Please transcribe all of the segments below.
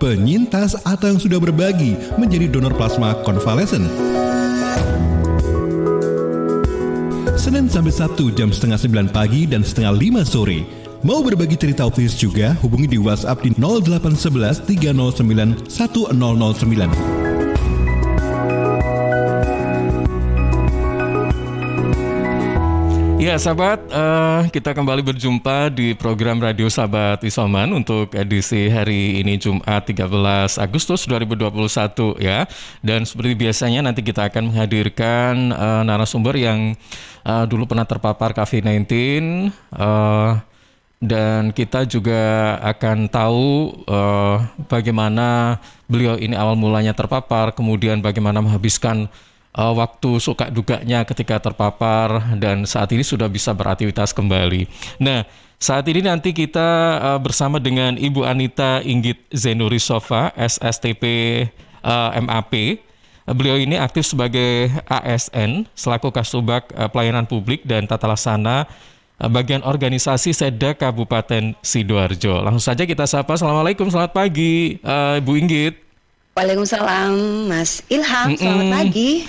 penyintas atau yang sudah berbagi menjadi donor plasma konvalesen. Senin sampai Sabtu jam setengah 9 pagi dan setengah 5 sore. Mau berbagi cerita autis juga, hubungi di WhatsApp di 0811 309 1009. Ya sahabat, kita kembali berjumpa di program Radio Sahabat Isoman untuk edisi hari ini Jumat 13 Agustus 2021 ya. Dan seperti biasanya nanti kita akan menghadirkan narasumber yang dulu pernah terpapar COVID-19 dan kita juga akan tahu bagaimana beliau ini awal mulanya terpapar, kemudian bagaimana menghabiskan waktu suka duganya ketika terpapar dan saat ini sudah bisa beraktivitas kembali. Nah, saat ini nanti kita bersama dengan Ibu Anita Inggit Zenurisova, SSTP MAP. Beliau ini aktif sebagai ASN selaku Kasubag Pelayanan Publik dan Tata Laksana bagian organisasi Seda Kabupaten Sidoarjo. Langsung saja kita sapa. Assalamualaikum, selamat pagi Ibu Inggit. Waalaikumsalam Mas Ilham, selamat pagi.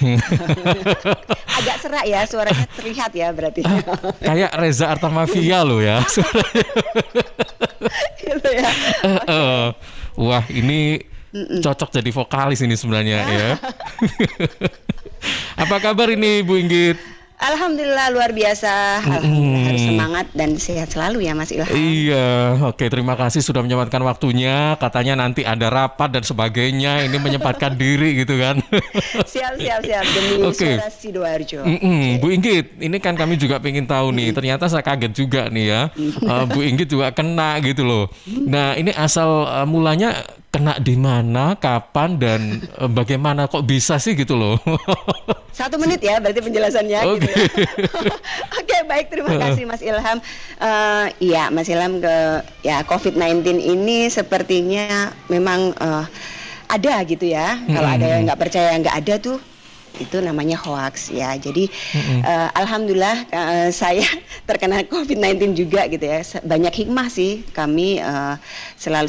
Agak serak ya, suaranya terlihat ya berarti. Kayak Reza Artamevia loh ya. Gitu ya. Wah ini cocok jadi vokalis ini sebenarnya ya. Apa kabar ini Bu Inggit? Alhamdulillah luar biasa. Alhamdulillah harus semangat dan sehat selalu ya Mas Ilham. Iya, oke, terima kasih sudah menyempatkan waktunya. Katanya nanti ada rapat dan sebagainya. Ini menyempatkan diri gitu kan. Siap demi suara Sidoarjo. Bu Inggit, ini kan kami juga pengen tahu nih. Ternyata saya kaget juga nih ya. Bu Inggit juga kena gitu loh. Nah, ini asal mulanya kena di mana, kapan, dan bagaimana kok bisa sih gitu loh. 1 menit ya berarti penjelasannya. Okay. Gitu ya. Oke, baik, terima kasih Mas Ilham. Iya Mas Ilham, COVID-19 ini sepertinya memang ada gitu ya. Kalau ada yang nggak percaya nggak ada tuh, itu namanya hoax ya. Jadi alhamdulillah saya terkena COVID-19 juga gitu ya. Banyak hikmah sih, kami selalu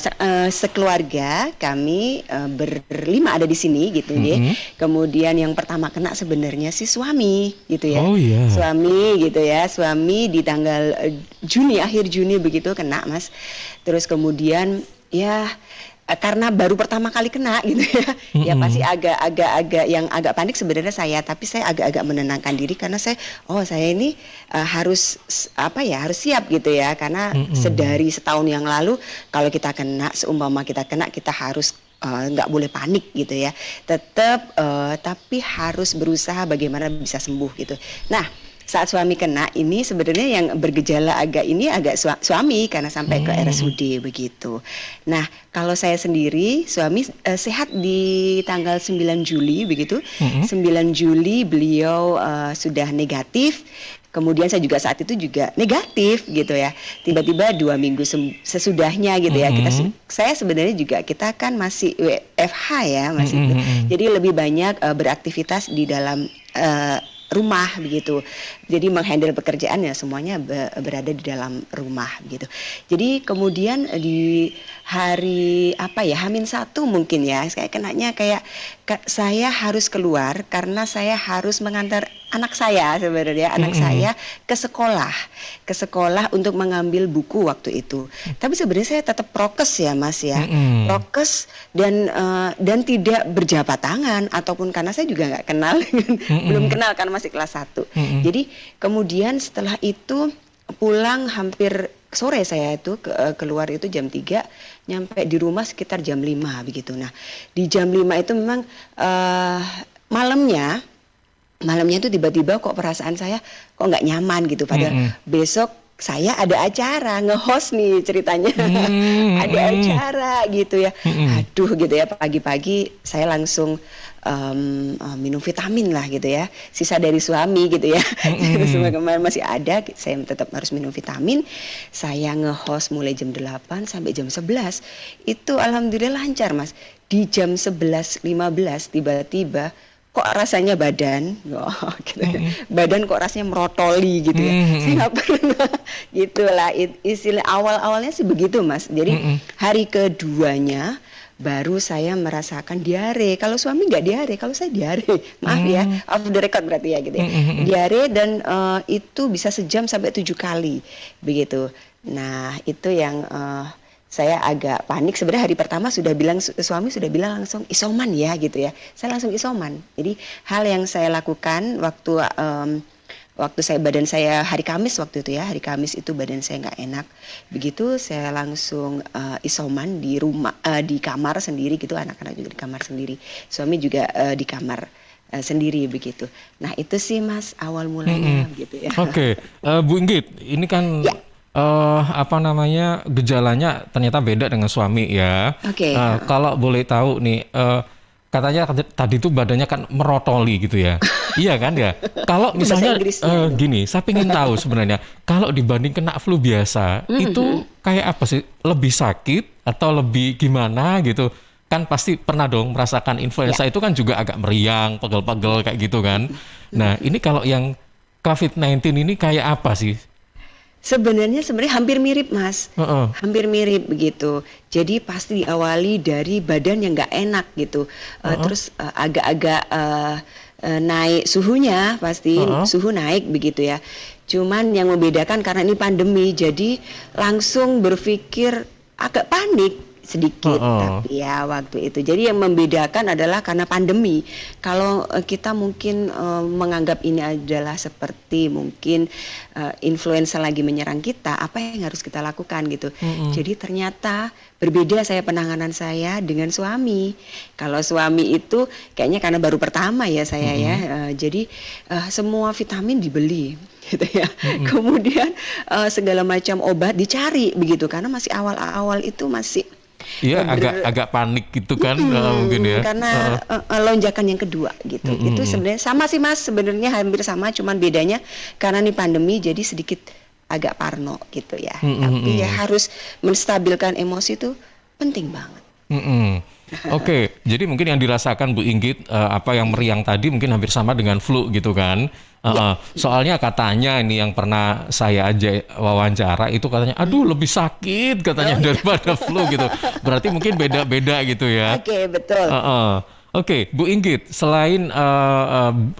sekeluarga kami berlima ada di sini gitu ya. Kemudian yang pertama kena sebenarnya si suami gitu ya. Suami di tanggal akhir Juni begitu kena Mas. Terus kemudian ya karena baru pertama kali kena gitu ya, ya pasti agak panik sebenarnya saya, tapi saya agak menenangkan diri karena saya ini harus siap gitu ya, karena sedari setahun yang lalu kalau kita kena, seumpama kita kena, kita harus nggak boleh panik gitu ya, tetap tapi harus berusaha bagaimana bisa sembuh gitu. Nah, saat suami kena ini sebenarnya yang bergejala agak suami karena sampai ke RSUD begitu. Nah, kalau saya sendiri suami sehat di tanggal 9 Juli begitu. 9 Juli beliau sudah negatif. Kemudian saya juga saat itu juga negatif gitu ya. Tiba-tiba 2 minggu sesudahnya gitu ya. Saya sebenarnya juga kita kan masih WFH ya masih. Jadi lebih banyak beraktivitas di dalam rumah begitu. Jadi menghandle pekerjaan ya semuanya berada di dalam rumah gitu. Jadi kemudian di hari H-1 mungkin ya, saya kenanya kayak saya harus keluar karena saya harus mengantar anak saya sebenarnya, saya ke sekolah untuk mengambil buku waktu itu. Tapi sebenarnya saya tetap prokes ya Mas ya. Prokes dan tidak berjabat tangan ataupun karena saya juga nggak kenal belum kenal karena masih kelas 1. Jadi kemudian setelah itu pulang hampir sore, saya itu keluar itu jam 3, nyampe di rumah sekitar jam 5 begitu. Nah, di jam 5 itu memang malamnya itu tiba-tiba kok perasaan saya kok nggak nyaman gitu, padahal besok saya ada acara nge-host nih ceritanya. Ada acara gitu ya. Aduh gitu ya, pagi-pagi saya langsung minum vitamin lah gitu ya, sisa dari suami gitu ya. Semua kemarin masih ada, saya tetap harus minum vitamin. Saya nge-host mulai jam 8 sampai jam 11. Itu alhamdulillah lancar Mas. Di jam 11.15 tiba-tiba kok rasanya badan, gitu ya. Badan kok rasanya merotoli gitu ya. Saya nggak pernah gitulah, istilah awal-awalnya sih begitu Mas. Jadi hari keduanya baru saya merasakan diare. Kalau suami nggak diare, kalau saya diare. Maaf ya, off the record berarti ya gitu ya. Diare dan itu bisa sejam sampai 7 kali begitu. Nah itu yang saya agak panik. Sebenarnya hari pertama sudah bilang, suami sudah bilang langsung isoman ya gitu ya. Saya langsung isoman. Jadi hal yang saya lakukan waktu badan saya hari Kamis waktu itu ya, hari Kamis itu badan saya nggak enak, begitu saya langsung isoman di rumah, di kamar sendiri gitu, anak-anak juga di kamar sendiri, suami juga di kamar sendiri begitu. Nah itu sih Mas awal mulanya gitu ya. Oke, Bu Inggit, ini kan Ya. gejalanya ternyata beda dengan suami ya. Oke. Kalau boleh tahu nih, katanya tadi tuh badannya kan merotoli gitu ya. Iya kan ya. Kalau Itu bahasa misalnya Inggrisnya. gini, saya pengen tahu sebenarnya kalau dibanding kena flu biasa itu kayak apa sih? Lebih sakit atau lebih gimana gitu? Kan pasti pernah dong merasakan influenza itu kan juga agak meriang, pegel-pegel kayak gitu kan. Nah, ini kalau yang COVID-19 ini kayak apa sih? Sebenarnya hampir mirip Mas, Heeh. hampir mirip begitu. Jadi pasti diawali dari badan yang nggak enak gitu. Terus agak-agak naik suhunya, pasti suhu naik begitu ya. Cuman yang membedakan karena ini pandemi, jadi langsung berpikir agak panik sedikit, tapi ya waktu itu. Jadi yang membedakan adalah karena pandemi. Kalau kita mungkin menganggap ini adalah seperti mungkin influenza lagi menyerang kita, apa yang harus kita lakukan gitu. Jadi ternyata berbeda penanganan saya dengan suami. Kalau suami itu kayaknya karena baru pertama ya saya ya, jadi semua vitamin dibeli gitu ya. Kemudian segala macam obat dicari begitu karena masih awal-awal itu masih Iya, agak panik gitu kan mungkin ya. Karena lonjakan yang kedua gitu. Itu sebenarnya sama sih Mas, sebenarnya hampir sama, cuman bedanya karena ini pandemi jadi sedikit agak parno gitu ya. Tapi ya harus menstabilkan emosi itu penting banget. Oke, jadi mungkin yang dirasakan Bu Inggit apa yang meriang tadi mungkin hampir sama dengan flu gitu kan. Soalnya katanya ini yang pernah saya aja wawancara itu katanya, aduh lebih sakit katanya daripada flu gitu. Berarti mungkin beda-beda gitu ya. Oke, betul. Oke, Bu Inggit, selain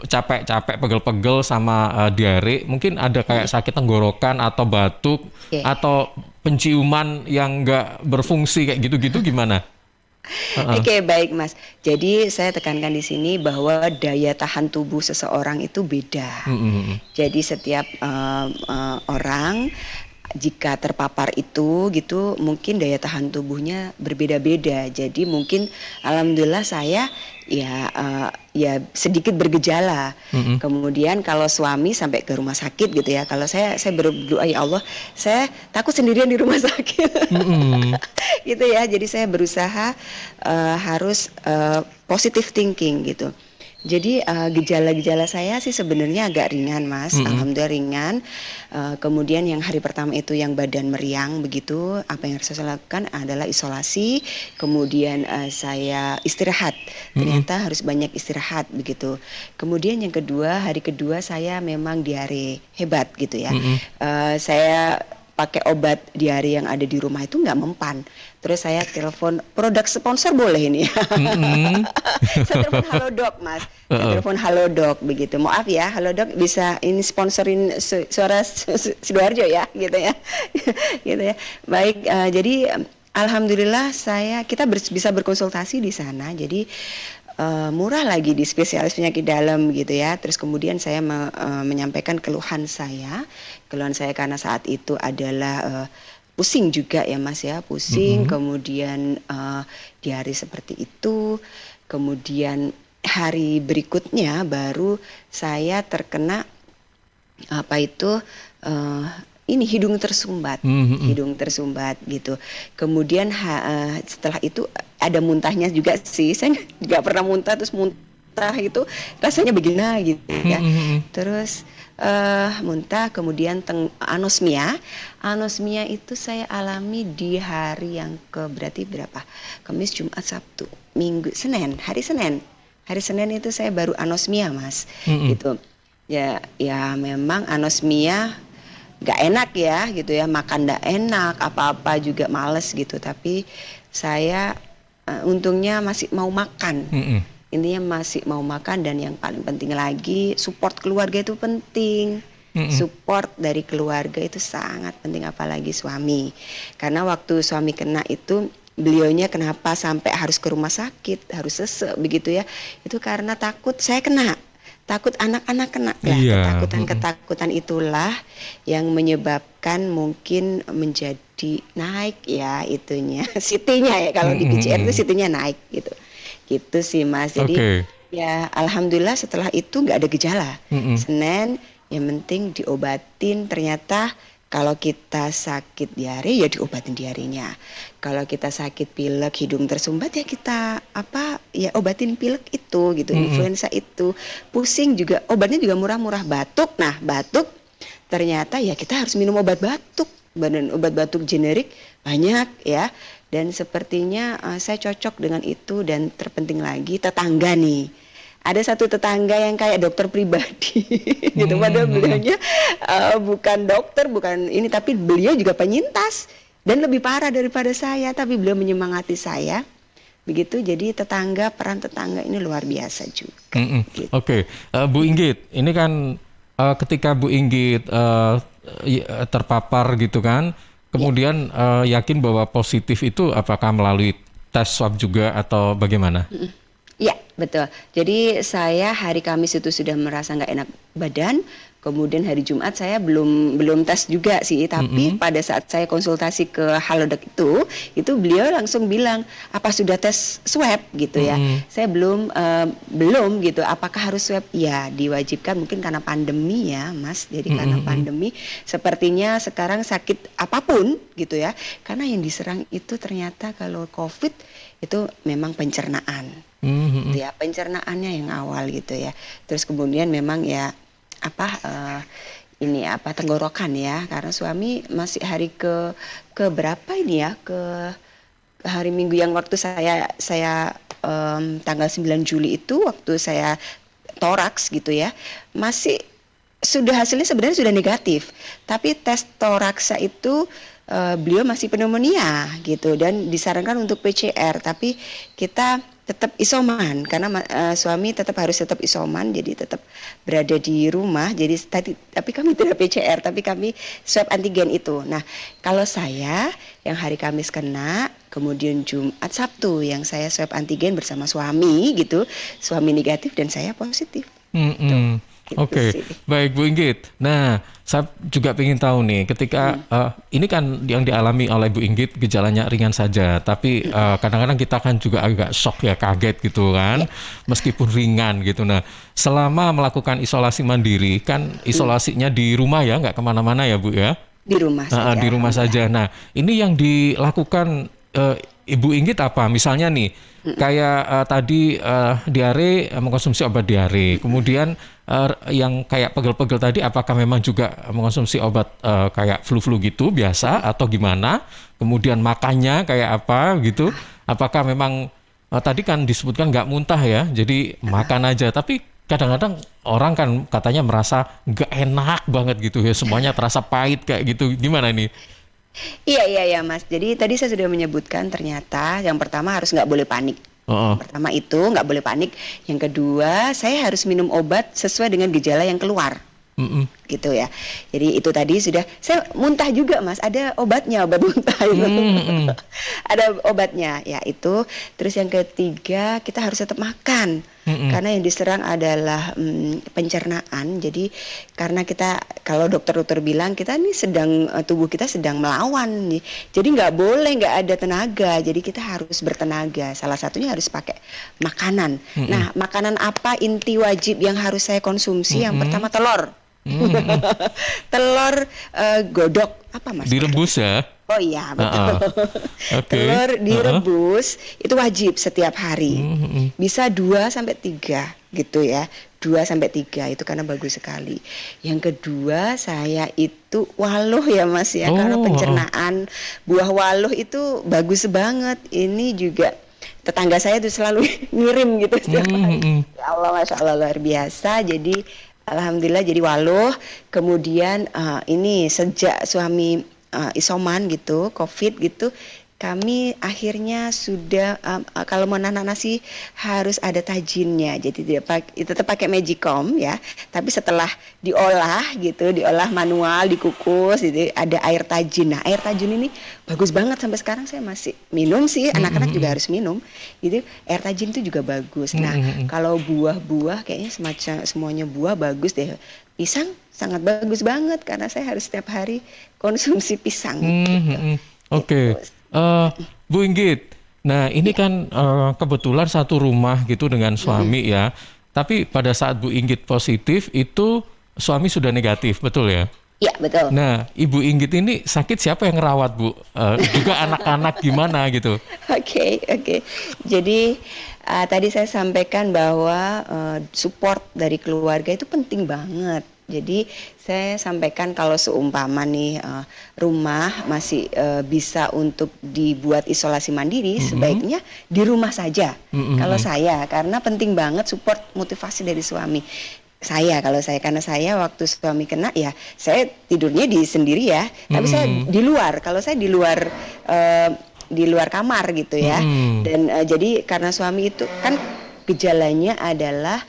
capek-capek, pegel-pegel sama diare, mungkin ada kayak sakit tenggorokan atau batuk atau penciuman yang nggak berfungsi kayak gitu-gitu gimana? Oke, baik Mas. Jadi saya tekankan di sini bahwa daya tahan tubuh seseorang itu beda. Jadi setiap orang jika terpapar itu gitu mungkin daya tahan tubuhnya berbeda-beda. Jadi mungkin alhamdulillah saya ya sedikit bergejala. Kemudian kalau suami sampai ke rumah sakit gitu ya. Kalau saya berdoa ya Allah, saya takut sendirian di rumah sakit. Gitu ya. Jadi saya berusaha harus positive thinking gitu. Jadi gejala-gejala saya sih sebenarnya agak ringan Mas, alhamdulillah ringan. Kemudian yang hari pertama itu yang badan meriang begitu, apa yang harus saya lakukan adalah isolasi. Kemudian saya istirahat, ternyata harus banyak istirahat begitu. Kemudian yang kedua, hari kedua saya memang diare hebat gitu ya. Saya pakai obat diare yang ada di rumah itu nggak mempan. Terus saya telepon produk sponsor boleh ini. Saya telepon Halodoc Mas. Saya telepon Halodoc begitu. Maaf ya Halodoc bisa ini sponsorin suara Sidoarjo ya gitu ya. Gitu ya. Baik jadi alhamdulillah kita bisa berkonsultasi di sana. Jadi murah lagi di spesialis penyakit dalam gitu ya. Terus kemudian saya menyampaikan keluhan saya karena saat itu adalah pusing juga ya Mas ya, pusing, kemudian diare seperti itu. Kemudian hari berikutnya baru saya terkena hidung tersumbat, hidung tersumbat gitu. Kemudian setelah itu ada muntahnya juga sih. Saya nggak pernah muntah, terus muntah itu rasanya begini gitu ya. Terus muntah, kemudian anosmia. Anosmia itu saya alami di hari yang berarti berapa? Kamis, Jumat, Sabtu, Minggu, Senin, hari Senin. Hari Senin itu saya baru anosmia Mas, gitu. Ya memang anosmia nggak enak ya gitu ya, makan nggak enak, apa-apa juga males gitu. Tapi saya untungnya masih mau makan. Mm-mm. Intinya masih mau makan, dan yang paling penting lagi support keluarga itu penting. Mm-mm. Support dari keluarga itu sangat penting, apalagi suami. Karena waktu suami kena itu, beliaunya kenapa sampai harus ke rumah sakit, harus sesek begitu ya. Itu karena takut saya kena. Takut anak-anak kena. Lah, Iya. ketakutan itulah yang menyebabkan mungkin menjadi naik ya itunya. CT-nya ya, kalau di PCR itu CT-nya naik gitu. Gitu sih Mas. Jadi Oke. ya alhamdulillah setelah itu nggak ada gejala. Mm-mm. Senin yang penting diobatin, ternyata kalau kita sakit diare ya diobatin diarenya. Kalau kita sakit pilek, hidung tersumbat ya kita obatin pilek itu gitu, influenza itu. Pusing juga obatnya juga murah-murah. Batuk, nah batuk ternyata ya kita harus minum obat batuk. Dan obat batuk generik banyak ya. Dan sepertinya saya cocok dengan itu. Dan terpenting lagi tetangga nih, ada satu tetangga yang kayak dokter pribadi gitu. Padahal beliaunya bukan dokter, bukan ini, tapi beliau juga penyintas dan lebih parah daripada saya, tapi beliau menyemangati saya begitu. Jadi peran tetangga ini luar biasa juga. Gitu. Oke. Bu Inggit, ini kan ketika Bu Inggit terpapar gitu kan, kemudian yakin bahwa positif itu apakah melalui tes swab juga atau bagaimana? Ya, betul. Jadi saya hari Kamis itu sudah merasa nggak enak badan. Kemudian hari Jumat saya belum tes juga sih, tapi pada saat saya konsultasi ke Halodoc itu beliau langsung bilang, apa sudah tes swab gitu ya. Saya belum gitu. Apakah harus swab? Ya, diwajibkan, mungkin karena pandemi ya, Mas. Jadi karena pandemi, sepertinya sekarang sakit apapun gitu ya. Karena yang diserang itu ternyata kalau COVID itu memang pencernaan. Gitu ya, pencernaannya yang awal gitu ya. Terus kemudian memang ya tenggorokan ya, karena suami masih hari ke berapa ini ya, ke hari Minggu yang waktu saya tanggal 9 Juli itu waktu saya toraks gitu ya, masih hasilnya sebenarnya sudah negatif, tapi tes toraksa itu beliau masih pneumonia gitu, dan disarankan untuk PCR, tapi kita tetap isoman karena suami harus tetap isoman, jadi tetap berada di rumah. Jadi tapi kami tidak PCR, tapi kami swab antigen itu. Nah, kalau saya yang hari Kamis kena, kemudian Jumat Sabtu yang saya swab antigen bersama suami gitu, suami negatif dan saya positif. Gitu Oke, sih. baik Bu Inggit. Nah, saya juga ingin tahu nih, ketika ini kan yang dialami oleh Bu Inggit gejalanya ringan saja, tapi kadang-kadang kita kan juga agak shock ya, kaget gitu kan, meskipun ringan gitu. Nah, selama melakukan isolasi mandiri, kan isolasinya di rumah ya, nggak kemana-mana ya Bu ya? Di rumah saja. Di rumah saja. Nah, ini yang dilakukan Ibu Inggit apa? Misalnya nih, kayak tadi diare, mengkonsumsi obat diare, kemudian yang kayak pegel-pegel tadi, apakah memang juga mengkonsumsi obat kayak flu-flu gitu biasa atau gimana? Kemudian makannya kayak apa gitu? Apakah memang tadi kan disebutkan nggak muntah ya, jadi makan aja. Tapi kadang-kadang orang kan katanya merasa nggak enak banget gitu ya, semuanya terasa pahit kayak gitu. Gimana nih? Iya Mas. Jadi tadi saya sudah menyebutkan, ternyata yang pertama harus nggak boleh panik. Pertama itu nggak boleh panik. Yang kedua, saya harus minum obat sesuai dengan gejala yang keluar. Gitu ya. Jadi itu tadi sudah, saya muntah juga Mas, ada obatnya, obat muntah itu. Ada obatnya ya itu. Terus yang ketiga, kita harus tetap makan. Karena yang diserang adalah pencernaan. Jadi karena kita, kalau dokter-dokter bilang kita ini tubuh kita sedang melawan nih. Jadi nggak boleh nggak ada tenaga. Jadi kita harus bertenaga. Salah satunya harus pakai makanan. Nah, makanan apa inti wajib yang harus saya konsumsi? Yang pertama telur. Telur godok apa Mas? Direbus ya? Oh iya betul. Okay. Telur direbus itu wajib setiap hari. Bisa 2-3 gitu ya. 2-3 itu karena bagus sekali. Yang kedua, saya itu waluh ya Mas ya, karena pencernaan. Buah waluh itu bagus banget. Ini juga tetangga saya tuh selalu ngirim gitu setiap hari. Ya Allah, Masya Allah, luar biasa. Jadi alhamdulillah jadi waluh. Kemudian ini sejak suami isoman gitu, COVID gitu, kami akhirnya sudah kalau mau nanak nasi harus ada tajinnya, jadi tetap pakai magicom ya, tapi setelah diolah gitu, diolah manual, dikukus, gitu, ada air tajin. Nah, air tajin ini bagus banget, sampai sekarang saya masih minum sih, anak-anak juga harus minum. Gitu, air tajin itu juga bagus. Nah, kalau buah-buah kayaknya semuanya buah bagus deh. Pisang sangat bagus banget karena saya harus setiap hari konsumsi pisang. Gitu. Oke. Gitu. Bu Inggit, nah ini kan kebetulan satu rumah gitu dengan suami ya. Tapi pada saat Bu Inggit positif itu suami sudah negatif, betul ya? Iya, betul. Nah, Ibu Inggit ini sakit, siapa yang ngerawat, Bu? Juga anak-anak gimana gitu? Oke. Jadi tadi saya sampaikan bahwa support dari keluarga itu penting banget. Jadi saya sampaikan kalau seumpama nih rumah masih bisa untuk dibuat isolasi mandiri, sebaiknya di rumah saja. Kalau saya, karena penting banget support motivasi dari suami. Karena saya waktu suami kena ya saya tidurnya di sendiri ya, tapi saya di luar. Kalau saya di luar kamar gitu ya. Dan jadi karena suami itu kan gejalanya adalah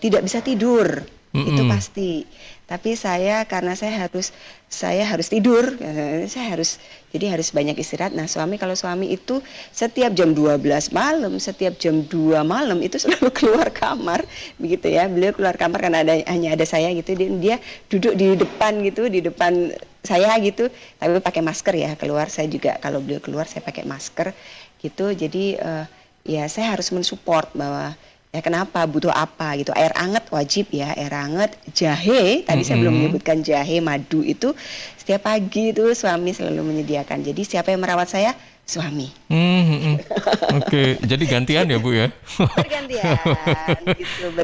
tidak bisa tidur. Itu pasti. Tapi karena saya harus tidur, jadi harus banyak istirahat. Nah, kalau suami itu setiap jam 12 malam, setiap jam 2 malam itu selalu keluar kamar begitu ya. Beliau keluar kamar karena hanya ada saya gitu. Dia duduk di depan saya gitu, tapi pakai masker ya. Keluar saya juga, kalau beliau keluar saya pakai masker gitu. Jadi ya saya harus mensupport bahwa ya kenapa, butuh apa gitu. Air hangat wajib ya, air hangat, jahe, tadi saya belum menyebutkan jahe, madu itu setiap pagi itu suami selalu menyediakan. Jadi siapa yang merawat saya? Suami. Oke, jadi gantian ya Bu ya? Bergantian.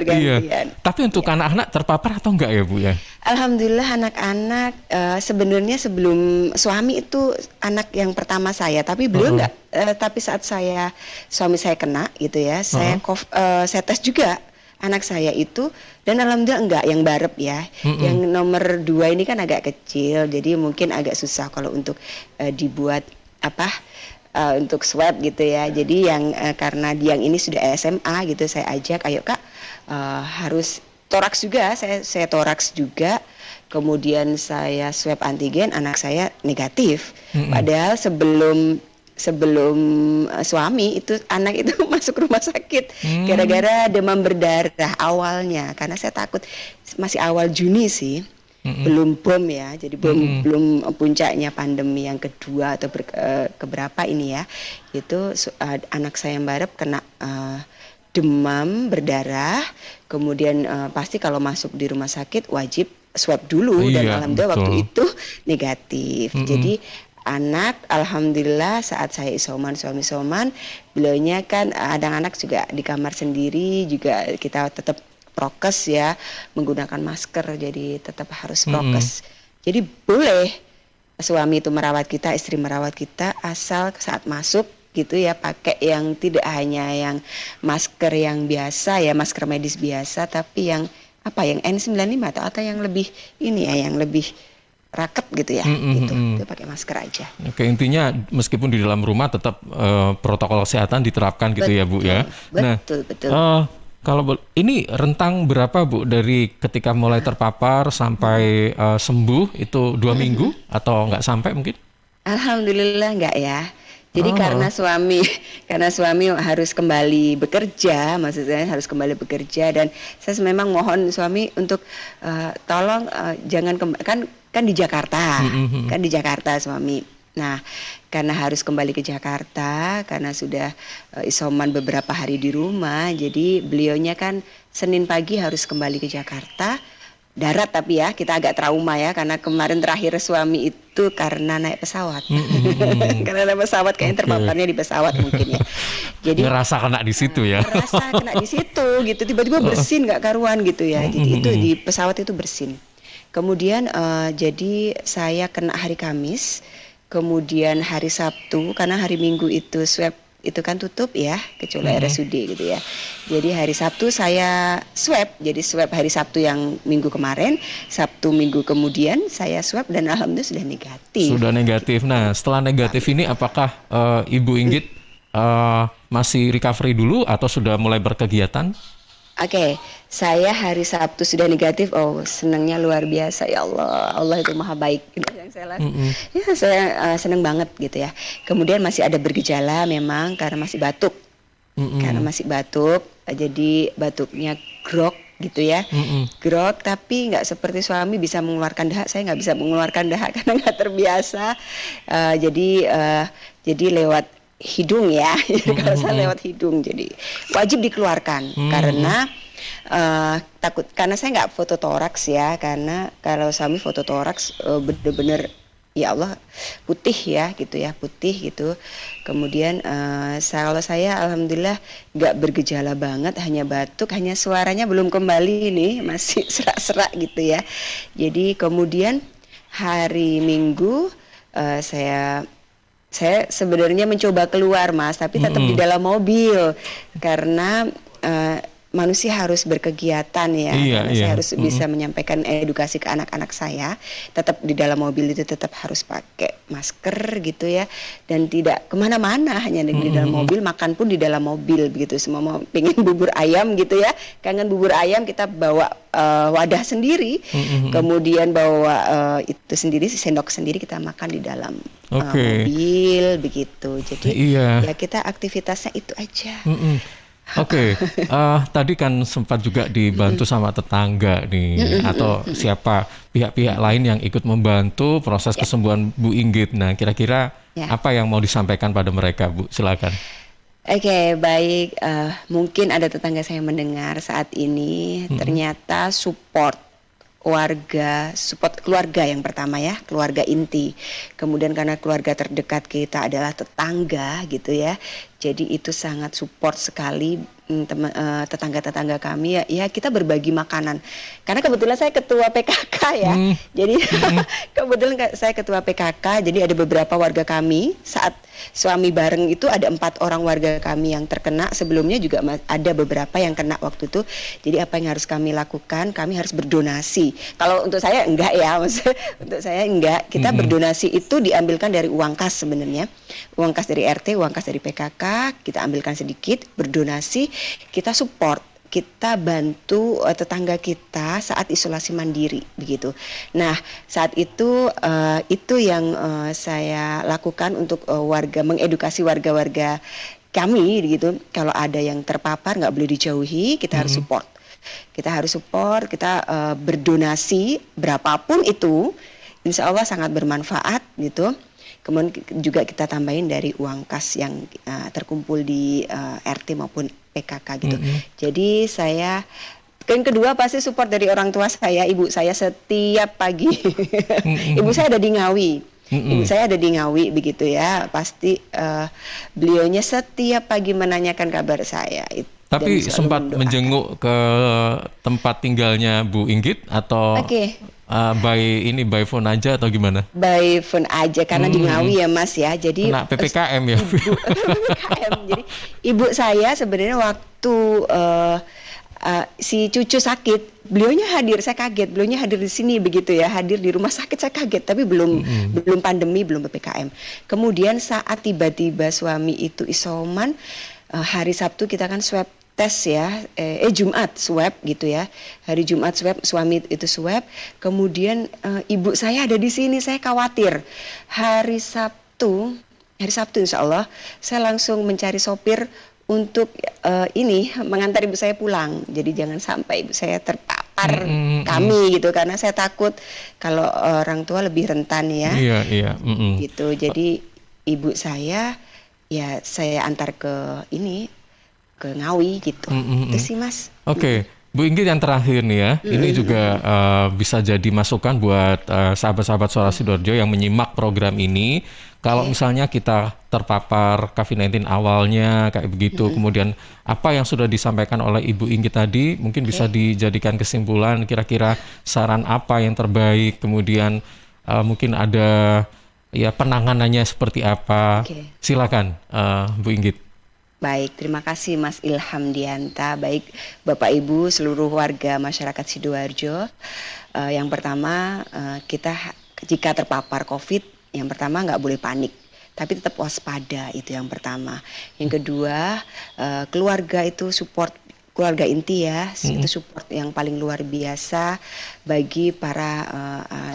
Iya. Tapi untuk anak-anak terpapar atau enggak ya Bu ya? Alhamdulillah anak-anak sebenarnya sebelum suami itu anak yang pertama saya, tapi beliau enggak. Tapi saat suami saya kena gitu ya, saya tes juga anak saya itu, dan alhamdulillah enggak yang barep ya. Yang nomor 2 ini kan agak kecil, jadi mungkin agak susah kalau untuk dibuat untuk swab gitu ya. Jadi karena yang ini sudah SMA gitu, saya ajak, ayo Kak, harus toraks juga, saya toraks juga. Kemudian saya swab antigen, anak saya negatif. Padahal sebelum suami itu anak itu masuk rumah sakit gara-gara demam berdarah awalnya, karena saya takut masih awal Juni sih. Belum bom ya, jadi belum puncaknya pandemi yang kedua atau keberapa ini ya. Itu anak saya yang barep kena demam berdarah, kemudian pasti kalau masuk di rumah sakit wajib swab dulu, dan alhamdulillah waktu itu negatif. Jadi alhamdulillah saat saya suami isoman, beliaunya kan anak-anak juga di kamar sendiri, juga kita tetap prokes ya, menggunakan masker, jadi tetap harus prokes. Jadi boleh suami itu merawat kita, istri merawat kita, asal saat masuk gitu ya pakai yang tidak hanya yang masker yang biasa ya, masker medis biasa, tapi yang N95 atau yang lebih ini ya, yang lebih raket gitu ya, gitu. Itu pakai masker aja. Oke, intinya meskipun di dalam rumah tetap protokol kesehatan diterapkan gitu ya Bu ya. Betul. Kalau ini rentang berapa Bu dari ketika mulai terpapar sampai sembuh itu 2 minggu atau nggak sampai mungkin? Alhamdulillah nggak ya. Jadi karena suami harus kembali bekerja, maksudnya harus kembali bekerja, dan saya memang mohon suami untuk tolong jangan kan di Jakarta, kan di Jakarta suami. Nah, karena harus kembali ke Jakarta, karena sudah isoman beberapa hari di rumah, jadi beliaunya kan Senin pagi harus kembali ke Jakarta, darat tapi ya, kita agak trauma ya, karena kemarin terakhir suami itu karena naik pesawat. Karena naik pesawat, kayaknya terpaparnya di pesawat mungkin ya. Jadi ngerasa kena di situ ya. Ngerasa kena di situ gitu, tiba-tiba bersin nggak karuan gitu ya. Jadi itu di pesawat itu bersin. Kemudian jadi saya kena hari Kamis. Kemudian hari Sabtu, karena hari Minggu itu swab itu kan tutup ya, kecuali RSUD gitu ya. Jadi hari Sabtu saya swab, jadi swab hari Sabtu yang minggu kemarin, Sabtu minggu kemudian saya swab dan alhamdulillah sudah negatif. Sudah negatif. Nah, setelah negatif ini apakah Ibu Inggit masih recovery dulu atau sudah mulai berkegiatan? Oke, saya hari Sabtu sudah negatif. Oh, senangnya luar biasa ya Allah. Allah itu maha baik. Gitu yang saya lakukan. Ya, saya senang banget gitu ya. Kemudian masih ada bergejala memang karena masih batuk. Karena masih batuk, jadi batuknya grog gitu ya. Grog, tapi nggak seperti suami bisa mengeluarkan dahak. Saya nggak bisa mengeluarkan dahak karena nggak terbiasa. Jadi lewat hidung ya. Kalau saya lewat hidung, jadi wajib dikeluarkan karena takut, karena saya nggak foto toraks ya, karena kalau suami foto toraks bener-bener ya Allah putih ya gitu ya, putih gitu. Kemudian kalau saya alhamdulillah nggak bergejala banget, hanya batuk, hanya suaranya belum kembali nih, masih serak-serak gitu ya. Jadi kemudian hari Minggu saya sebenarnya mencoba keluar Mas, tapi tetap di dalam mobil karena manusia harus berkegiatan ya. Saya harus bisa menyampaikan edukasi ke anak-anak saya. Tetap di dalam mobil itu tetap harus pakai masker gitu ya, dan tidak kemana-mana, hanya di dalam mobil. Makan pun di dalam mobil begitu. Semua mau pengen bubur ayam gitu ya, kangen bubur ayam, kita bawa wadah sendiri, kemudian bawa itu sendiri, sendok sendiri, kita makan di dalam mobil begitu. Jadi ya kita aktivitasnya itu aja. Oke, tadi kan sempat juga dibantu sama tetangga nih, atau siapa pihak-pihak lain yang ikut membantu proses kesembuhan Bu Inggit. Nah, kira-kira apa yang mau disampaikan pada mereka, Bu? Silakan. Oke, baik. Mungkin ada tetangga saya mendengar saat ini. Ternyata support keluarga yang pertama ya, keluarga inti. Kemudian karena keluarga terdekat kita adalah tetangga gitu ya. Jadi itu sangat support sekali tetangga-tetangga kami ya, kita berbagi makanan. Karena kebetulan saya ketua PKK ya. Jadi kebetulan saya ketua PKK, jadi ada beberapa warga kami saat suami bareng itu ada 4 orang warga kami yang terkena. Sebelumnya juga ada beberapa yang kena waktu itu. Jadi apa yang harus kami lakukan? Kami harus berdonasi. Kalau untuk saya enggak ya, maksudnya untuk saya enggak. Kita berdonasi itu diambilkan dari uang kas sebenarnya. Uang kas dari RT, uang kas dari PKK, kita ambilkan sedikit, berdonasi, kita support, kita bantu tetangga kita saat isolasi mandiri begitu. Nah, saat itu yang saya lakukan untuk mengedukasi warga-warga kami gitu. Kalau ada yang terpapar nggak boleh dijauhi, kita harus support. Kita harus support, kita berdonasi berapapun itu, insya Allah sangat bermanfaat gitu. Kemudian juga kita tambahin dari uang kas yang terkumpul di RT maupun PKK gitu. Jadi saya, yang kedua pasti support dari orang tua saya, ibu saya setiap pagi. Ibu saya ada di Ngawi. Ibu saya ada di Ngawi begitu ya. Pasti beliaunya setiap pagi menanyakan kabar saya. Tapi sempat menjenguk ke tempat tinggalnya Bu Inggit atau by phone aja atau gimana? By phone aja karena di Ngawi ya Mas ya. Jadi kena PPKM ya. PPKM. Jadi ibu saya sebenarnya waktu si cucu sakit, beliaunya hadir, saya kaget. Beliaunya hadir di sini begitu ya, hadir di rumah sakit, saya kaget. Tapi belum pandemi, belum PPKM. Kemudian saat tiba-tiba suami itu isoman, hari Sabtu kita kan swab tes ya, Jumat swab gitu ya. Hari Jumat swab, suami itu swab. Kemudian ibu saya ada di sini, saya khawatir. Hari Sabtu insya Allah, saya langsung mencari sopir untuk mengantar ibu saya pulang. Jadi jangan sampai ibu saya terpapar kami gitu, karena saya takut kalau orang tua lebih rentan ya. Iya. Gitu. Jadi ibu saya ya saya antar ke Ngawi gitu. Itu sih Mas. Oke. Bu Inggit yang terakhir nih ya, ini juga bisa jadi masukan buat sahabat-sahabat Suara Sidoarjo yang menyimak program ini. Kalau misalnya kita terpapar COVID-19 awalnya kayak begitu, kemudian apa yang sudah disampaikan oleh Ibu Inggit tadi, mungkin bisa dijadikan kesimpulan kira-kira saran apa yang terbaik, kemudian mungkin ada ya penanganannya seperti apa. Silakan Bu Inggit. Baik, terima kasih Mas Ilham Dianta. Baik, Bapak Ibu, seluruh warga masyarakat Sidoarjo. Yang pertama, kita jika terpapar COVID, yang pertama nggak boleh panik, tapi tetap waspada, itu yang pertama. Yang kedua, keluarga itu support, keluarga inti ya, itu support yang paling luar biasa bagi para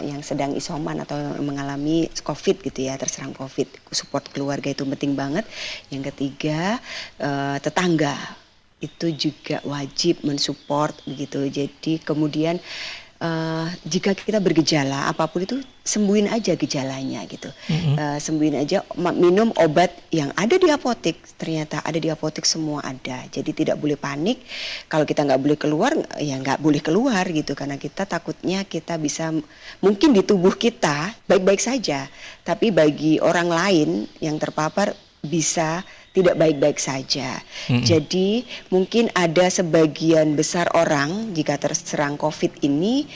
yang sedang isoman atau mengalami COVID gitu ya, terserang COVID. Support keluarga itu penting banget. Yang ketiga, tetangga itu juga wajib mensupport begitu. Jadi kemudian jika kita bergejala apapun itu sembuhin aja gejalanya gitu, sembuhin aja, minum obat yang ada di apotek, ternyata ada di apotek semua ada, jadi tidak boleh panik. Kalau kita nggak boleh keluar ya nggak boleh keluar gitu, karena kita takutnya kita bisa, mungkin di tubuh kita baik-baik saja, tapi bagi orang lain yang terpapar bisa tidak baik-baik saja. Jadi mungkin ada sebagian besar orang jika terserang COVID ini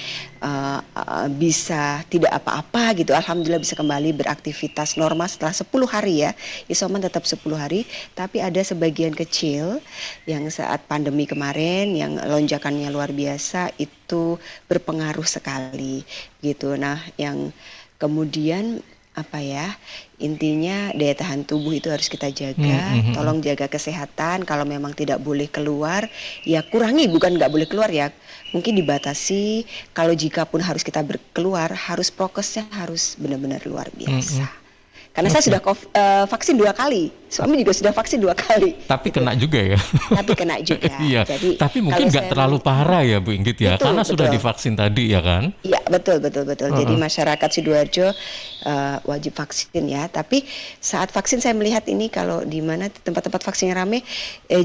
bisa tidak apa-apa gitu. Alhamdulillah bisa kembali beraktivitas normal setelah 10 hari ya. Isoman tetap 10 hari, tapi ada sebagian kecil yang saat pandemi kemarin yang lonjakannya luar biasa itu berpengaruh sekali gitu. Nah, yang kemudian apa ya, intinya daya tahan tubuh itu harus kita jaga. Tolong jaga kesehatan. Kalau memang tidak boleh keluar ya kurangi, bukan nggak boleh keluar ya, mungkin dibatasi. Kalau jika pun harus kita keluar, harus prokesnya harus benar-benar luar biasa. Karena saya sudah vaksin 2 kali, suami juga sudah vaksin 2 kali. Tapi kena juga ya. Tapi kena juga. Iya. Jadi, tapi mungkin nggak terlalu parah ya Bu Inggit ya, karena sudah divaksin tadi ya kan? Iya betul. Jadi masyarakat Sidoarjo wajib vaksin ya. Tapi saat vaksin saya melihat ini kalau di mana tempat-tempat vaksin yang ramai,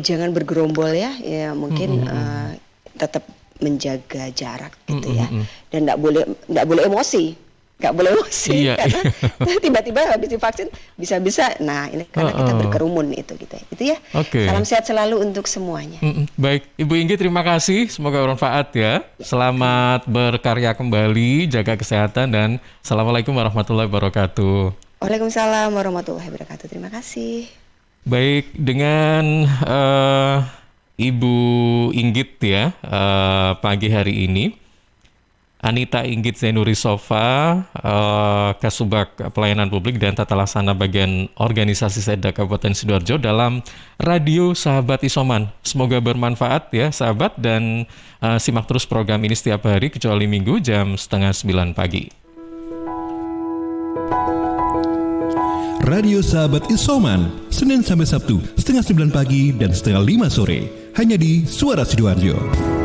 jangan bergerombol ya. Ya mungkin tetap menjaga jarak gitu ya. Dan nggak boleh emosi. Nggak boleh emosi, iya, karena tiba-tiba habis divaksin bisa-bisa, nah ini karena kita berkerumun itu gitu ya. Salam sehat selalu untuk semuanya. Baik, Ibu Inggit terima kasih, semoga bermanfaat ya. Selamat berkarya kembali, jaga kesehatan, dan Assalamualaikum warahmatullahi wabarakatuh. Waalaikumsalam warahmatullahi wabarakatuh, terima kasih. Baik, dengan Ibu Inggit ya, pagi hari ini Anita Inggit Zainurisova, Kasubag Pelayanan Publik dan Tata Laksana Bagian Organisasi Seda Kabupaten Sidoarjo dalam Radio Sahabat Isoman. Semoga bermanfaat ya sahabat, dan simak terus program ini setiap hari kecuali Minggu jam 8:30 pagi. Radio Sahabat Isoman, Senin sampai Sabtu 8:30 pagi dan 4:30 sore, hanya di Suara Sidoarjo.